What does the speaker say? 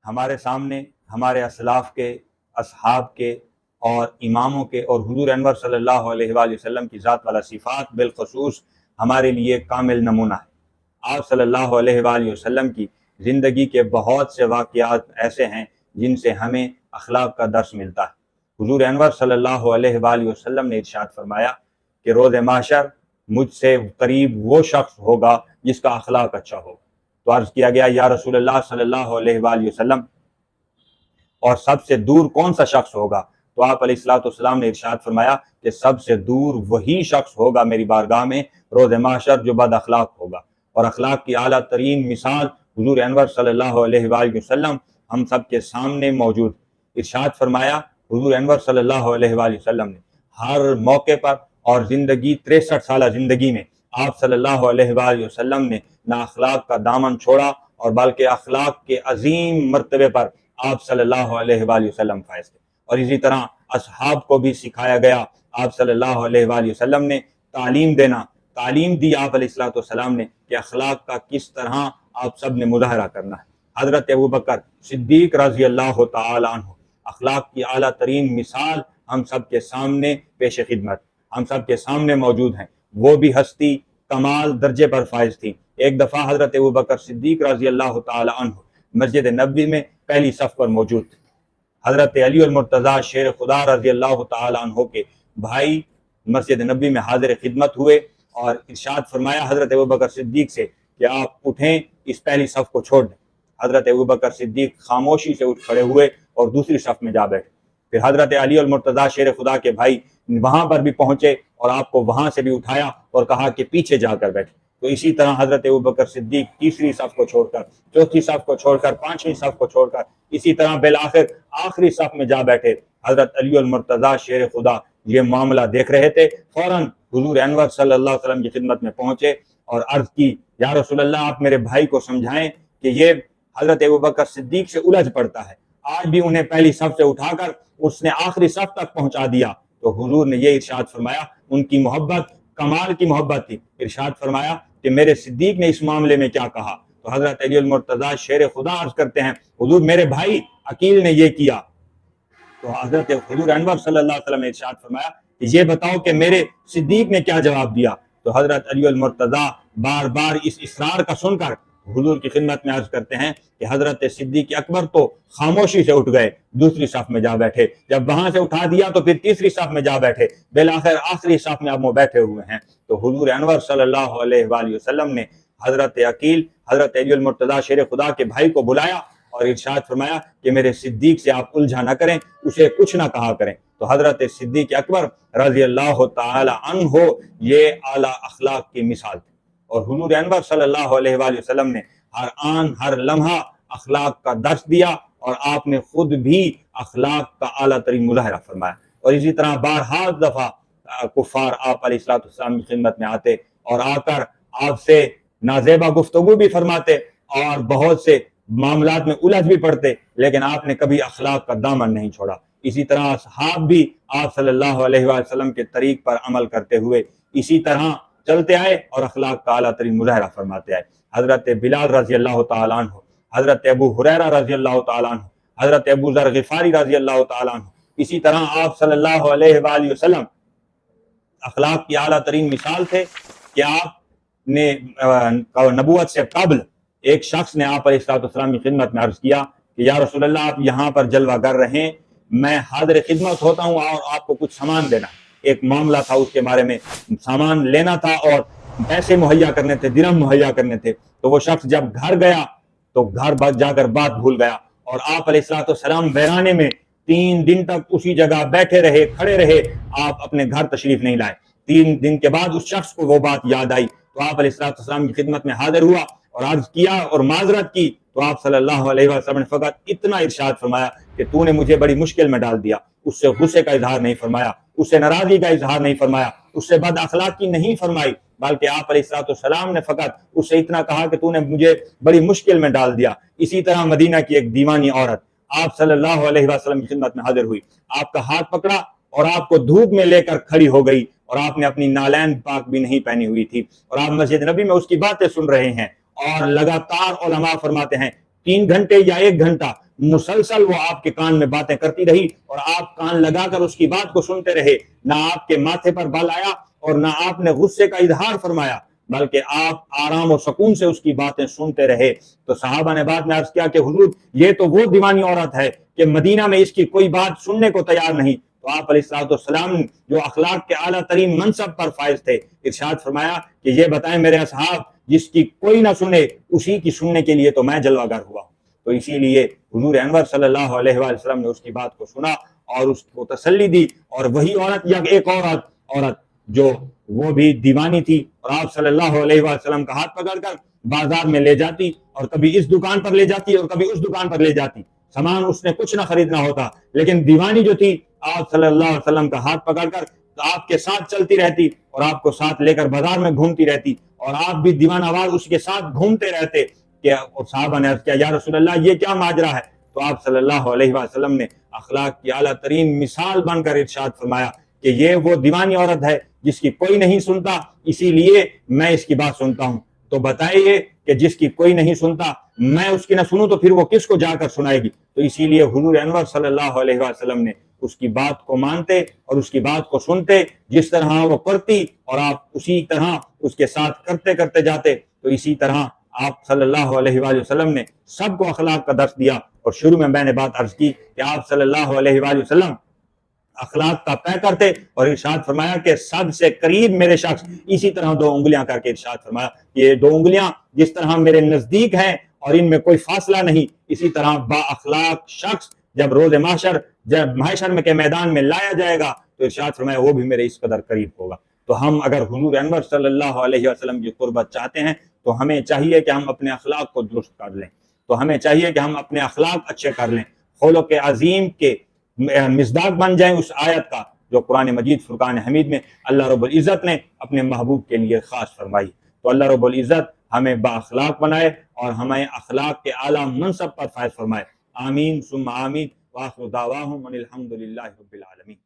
ہمارے سامنے ہمارے اسلاف کے، اصحاب کے اور اماموں کے اور حضور انور صلی اللہ علیہ وآلہ وسلم کی ذات والا صفات بالخصوص ہمارے لیے کامل نمونہ ہے۔ آپ صلی اللہ علیہ وآلہ وسلم کی زندگی کے بہت سے واقعات ایسے ہیں جن سے ہمیں اخلاق کا درس ملتا ہے۔ حضور انور صلی اللہ علیہ وآلہ وسلم نے ارشاد فرمایا کہ روز محشر مجھ سے قریب وہ شخص ہوگا جس کا اخلاق اچھا ہو۔ تو عرض کیا گیا یا رسول اللہ صلی اللہ علیہ وآلہ وسلم، اور سب سے دور کون سا شخص ہوگا؟ تو آپ علیہ الصلوۃ والسلام نے ارشاد فرمایا کہ سب سے دور وہی شخص ہوگا میری بارگاہ میں روز محشر جو بد اخلاق ہوگا۔ اور اخلاق کی اعلیٰ ترین مثال حضور انور صلی اللہ علیہ وآلہ وسلم ہم سب کے سامنے موجود۔ ارشاد فرمایا حضور انور صلی اللہ علیہ وآلہ وسلم نے ہر موقع پر اور زندگی 63 سالہ زندگی میں آپ صلی اللہ علیہ وآلہ وسلم نے نہ اخلاق کا دامن چھوڑا اور بلکہ اخلاق کے عظیم مرتبے پر آپ صلی اللہ علیہ وآلہ وسلم فائز تھے۔ اور اسی طرح اصحاب کو بھی سکھایا گیا، آپ صلی اللہ علیہ وآلہ وسلم نے تعلیم دی آپ علیہ الصلوۃ والسلام نے کہ اخلاق کا کس طرح آپ سب نے مظاہرہ کرنا ہے۔ حضرت ابوبکر صدیق رضی اللہ تعالی عنہ اخلاق کی اعلیٰ ترین مثال ہم سب کے سامنے پیش خدمت، ہم سب کے سامنے موجود ہیں۔ وہ بھی ہستی کمال درجے پر فائز تھی۔ ایک دفعہ حضرت ابوبکر صدیق رضی اللہ تعالی عنہ مسجد نبوی میں پہلی صف پر موجود تھے۔ حضرت علی المرتضیٰ شیر خدا رضی اللہ تعالی عنہ کے بھائی مسجد نبوی میں حاضر خدمت ہوئے اور ارشاد فرمایا حضرت ابوبکر صدیق سے کہ آپ اٹھیں، اس پہلی صف کو چھوڑ دیں۔ حضرت ابوبکر صدیق خاموشی سے اٹھ کھڑے ہوئے اور دوسری صف میں جا بیٹھے۔ پھر حضرت علی المرتضیٰ شیر خدا کے بھائی وہاں پر بھی پہنچے اور آپ کو وہاں سے بھی اٹھایا اور کہا کہ پیچھے جا کر بیٹھے۔ تو اسی طرح حضرت ابوبکر صدیق تیسری صف کو چھوڑ کر، چوتھی صف کو چھوڑ کر، پانچویں صف کو چھوڑ کر، اسی طرح بالآخر آخری صف میں جا بیٹھے۔ حضرت علی المرتضیٰ شیر خدا یہ معاملہ دیکھ رہے تھے، فوراً حضور انور صلی اللہ علیہ وسلم کی خدمت میں پہنچے اور عرض کی یا رسول اللہ آپ میرے بھائی کو سمجھائیں کہ یہ حضرت ابوبکر صدیق سے الجھ پڑتا ہے، آج بھی انہیں پہلی صف سے اٹھا کر اس نے آخری صف تک پہنچا دیا۔ تو حضور نے یہ ارشاد فرمایا، ان کی محبت کمال کی محبت تھی، ارشاد فرمایا کہ میرے صدیق نے اس معاملے میں کیا کہا؟ تو حضرت علی المرتضیٰ شیر خدا عرض کرتے ہیں حضور میرے بھائی عقیل نے یہ کیا۔ تو حضرت حضور انور صلی اللہ علیہ وسلم نے ارشاد فرمایا کہ یہ بتاؤ کہ میرے صدیق نے کیا جواب دیا؟ تو حضرت علی المرتضیٰ بار بار اس اصرار کا سن کر حضور کی خدمت میں عرض کرتے ہیں کہ حضرت صدیق اکبر تو خاموشی سے اٹھ گئے، دوسری صف میں جا بیٹھے، جب وہاں سے اٹھا دیا تو پھر تیسری صف میں جا بیٹھے، بالآخر آخری صف میں اب وہ بیٹھے ہوئے ہیں۔ تو حضور انور صلی اللہ علیہ وآلہ وسلم نے حضرت عقیل، حضرت علی المرتضیٰ شیر خدا کے بھائی کو بلایا اور ارشاد فرمایا کہ میرے صدیق سے آپ الجھا نہ کریں، اسے کچھ نہ کہا کریں۔ تو حضرت صدیق اکبر رضی اللہ تعالی عنہ یہ اعلیٰ اخلاق کی مثال تھی، اور حضور انور صلی اللہ علیہ وآلہ وسلم نے ہر آن ہر لمحہ اخلاق کا درس دیا اور آپ نے خود بھی اخلاق کا اعلیٰ ترین مظاہرہ فرمایا۔ اور اسی طرح بارہا دفعہ کفار آپ علیہ الصلوۃ والسلام کی خدمت میں آتے اور آ کر آپ سے نازیبا گفتگو بھی فرماتے اور بہت سے معاملات میں الجھ بھی پڑتے، لیکن آپ نے کبھی اخلاق کا دامن نہیں چھوڑا۔ اسی طرح اصحاب بھی آپ صلی اللہ علیہ وآلہ وسلم کے طریق پر عمل کرتے ہوئے اسی طرح چلتے آئے اور اخلاق کا اعلیٰ ترین مظاہرہ فرماتے آئے۔ حضرت بلال رضی اللہ تعالیٰ عنہ، حضرت ابو ہریرہ رضی اللہ تعالیٰ عنہ، حضرت ابو ذر غفاری رضی اللہ تعالیٰ عنہ، اسی طرح آپ صلی اللہ علیہ وآلہ وسلم اخلاق کی اعلیٰ ترین مثال تھے کہ آپ نے نبوت سے قبل ایک شخص نے آپ علیہ السلام کی خدمت میں عرض کیا کہ یا رسول اللہ آپ یہاں پر جلوہ گر رہے ہیں، میں حاضر خدمت ہوتا ہوں اور آپ کو کچھ سامان دینا، ایک معاملہ تھا اس کے بارے میں، سامان لینا تھا اور پیسے مہیا کرنے تھے، درہم مہیا کرنے تھے۔ تو وہ شخص جب گھر گیا تو گھر جا کر بات بھول گیا اور آپ علیہ السلام ویرانے میں 3 دن تک اسی جگہ بیٹھے رہے، کھڑے رہے، آپ اپنے گھر تشریف نہیں لائے۔ 3 دن کے بعد اس شخص کو وہ بات یاد آئی تو آپ علیہ السلام کی خدمت میں حاضر ہوا اور عرض کیا اور معذرت کی۔ تو آپ صلی اللہ علیہ وسلم نے فقط اتنا ارشاد فرمایا کہ تو نے مجھے بڑی مشکل میں ڈال دیا، اس سے غصے کا اظہار نہیں فرمایا، اس سے ناراضی کا اظہار نہیں فرمایا، اس سے بد اخلاقی نہیں فرمائی، بلکہ آپ علیہ السلام نے فقط اس سے اتنا کہا کہ تو نے مجھے بڑی مشکل میں ڈال دیا۔ اسی طرح مدینہ کی ایک دیوانی عورت آپ صلی اللہ علیہ وسلم کی خدمت میں حاضر ہوئی، آپ کا ہاتھ پکڑا اور آپ کو دھوپ میں لے کر کھڑی ہو گئی اور آپ نے اپنی نالین پاک بھی نہیں پہنی ہوئی تھی اور آپ مسجد نبی میں اس کی باتیں سن رہے ہیں اور لگاتار علماء فرماتے ہیں 3 گھنٹے یا 1 گھنٹہ مسلسل وہ آپ کے کان میں باتیں کرتی رہی اور آپ کان لگا کر اس کی بات کو سنتے رہے، نہ آپ کے ماتھے پر بال آیا اور نہ آپ نے غصے کا اظہار فرمایا، بلکہ آپ آرام و سکون سے اس کی باتیں سنتے رہے۔ تو صحابہ نے بعد میں عرض کیا کہ حضور یہ تو وہ دیوانی عورت ہے کہ مدینہ میں اس کی کوئی بات سننے کو تیار نہیں۔ تو آپ علیہ الصلوۃ والسلام جو اخلاق کے اعلیٰ ترین منصب پر فائز تھے، ارشاد فرمایا کہ یہ بتائیں میرے اصحاب، جس کی کوئی نہ سنے اسی کی سننے کے لیے تو میں جلوہ گر ہوا ہوں۔ تو اسی لیے حضور انور صلی اللہ علیہ وآلہ وسلم نے اس کی بات کو سنا اور اس کو تسلی دی، اور وہی عورت یا ایک عورت جو وہ بھی دیوانی تھی اور آپ صلی اللہ علیہ وآلہ وسلم کا ہاتھ پکڑ کر بازار میں لے جاتی اور کبھی اس دکان پر لے جاتی اور کبھی اس دکان پر لے جاتی، سامان اس نے کچھ نہ خریدنا ہوتا، لیکن دیوانی جو تھی آپ صلی اللہ علیہ وسلم کا ہاتھ پکڑ کر آپ کے ساتھ چلتی رہتی اور آپ کو ساتھ لے کر بازار میں گھومتی رہتی، اور آپ بھی دیوانہ وار اس کے ساتھ گھومتے رہتے۔ اور صحابہ نے عرض کیا یا رسول اللہ یہ کیا ماجرا ہے؟ تو آپ صلی اللہ علیہ وسلم نے اخلاق کی اعلیٰ ترین مثال بن کر ارشاد فرمایا کہ یہ وہ دیوانی عورت ہے جس کی کوئی نہیں سنتا، اسی لیے میں اس کی بات سنتا ہوں۔ تو بتائیے کہ جس کی کوئی نہیں سنتا، میں اس کی نہ سنوں تو پھر وہ کس کو جا کر سنائے گی؟ تو اسی لیے حضور انور صلی اللہ علیہ وسلم نے اس کی بات کو مانتے اور اس کی بات کو سنتے، جس طرح وہ کرتی اور آپ اسی طرح اس کے ساتھ کرتے کرتے جاتے۔ تو اسی طرح آپ صلی اللہ علیہ وآلہ وسلم نے سب کو اخلاق کا درس دیا، اور شروع میں نے بات عرض کی کہ آپ صلی اللہ علیہ وآلہ وسلم اخلاق کا طے کرتے اور ارشاد فرمایا کہ سب سے قریب میرے شخص اسی طرح 2 انگلیاں کر کے ارشاد فرمایا یہ 2 انگلیاں جس طرح میرے نزدیک ہیں اور ان میں کوئی فاصلہ نہیں، اسی طرح با اخلاق شخص جب روز محشر میں کے میدان میں لایا جائے گا تو ارشاد فرمایا وہ بھی میرے اس قدر قریب ہوگا۔ تو ہم اگر حضور انور صلی اللہ علیہ وسلم کی قربت چاہتے ہیں تو ہمیں چاہیے کہ ہم اپنے اخلاق کو درست کر لیں، تو ہمیں چاہیے کہ ہم اپنے اخلاق اچھے کر لیں، خلق عظیم کے مصداق بن جائیں اس آیت کا جو قرآن مجید فرقان حمید میں اللہ رب العزت نے اپنے محبوب کے لیے خاص فرمائی۔ تو اللہ رب العزت ہمیں با اخلاق بنائے اور ہمیں اخلاق کے اعلیٰ منصب پر فائز فرمائے۔ آمین ثم آمین، وآخر دعواہم ان الحمد للہ رب العالمین۔